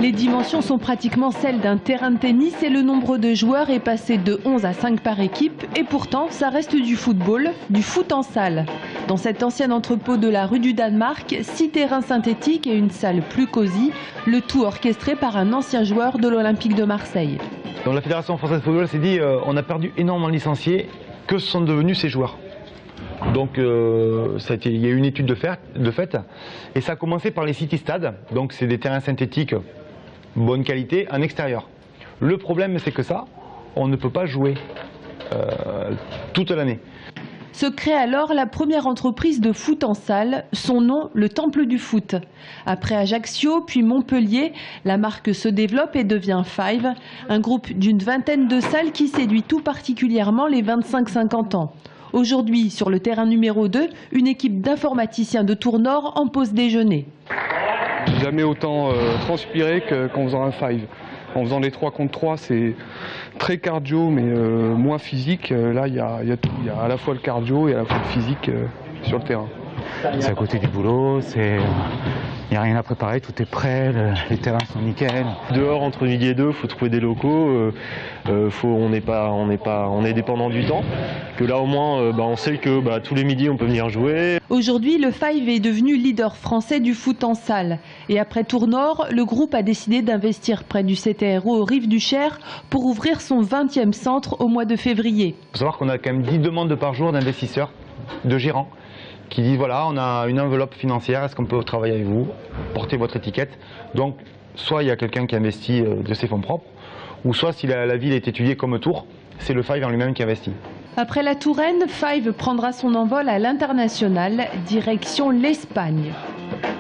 Les dimensions sont pratiquement celles d'un terrain de tennis et le nombre de joueurs est passé de 11 à 5 par équipe. Et pourtant, ça reste du football, du foot en salle. Dans cet ancien entrepôt de la rue du Danemark, 6 terrains synthétiques et une salle plus cosy, le tout orchestré par un ancien joueur de l'Olympique de Marseille. Donc la Fédération française de football s'est dit on a perdu énormément de licenciés, que sont devenus ces joueurs? Donc il y a eu une étude de fait et ça a commencé par les city-stades, donc c'est des terrains synthétiques bonne qualité en extérieur. Le problème c'est que ça, on ne peut pas jouer toute l'année. Se crée alors la première entreprise de foot en salle, son nom, le Temple du foot. Après Ajaccio, puis Montpellier, la marque se développe et devient Five, un groupe d'une vingtaine de salles qui séduit tout particulièrement les 25-50 ans. Aujourd'hui, sur le terrain numéro 2, une équipe d'informaticiens de Tournord en pause déjeuner. J'ai jamais autant transpiré qu'en faisant un Five. En faisant les 3 contre 3, c'est très cardio mais moins physique. Là, il y a tout. Il y a à la fois le cardio et à la fois le physique sur le terrain. C'est à côté du boulot, il n'y a rien à préparer, tout est prêt, les terrains sont nickel. Dehors, entre midi et 2, il faut trouver des locaux, on est dépendant du temps. Que là au moins, on sait que tous les midis on peut venir jouer. Aujourd'hui, le Five est devenu leader français du foot en salle. Et après Tournord, le groupe a décidé d'investir près du CTRO aux Rives du Cher pour ouvrir son 20e centre au mois de février. Il faut savoir qu'on a quand même 10 demandes par jour d'investisseurs, de gérants, qui disent voilà, on a une enveloppe financière, est-ce qu'on peut travailler avec vous, porter votre étiquette. Donc, soit il y a quelqu'un qui investit de ses fonds propres, ou soit si la ville est étudiée comme Tours, c'est le Five en lui-même qui investit. Après la Touraine, Five prendra son envol à l'international, direction l'Espagne.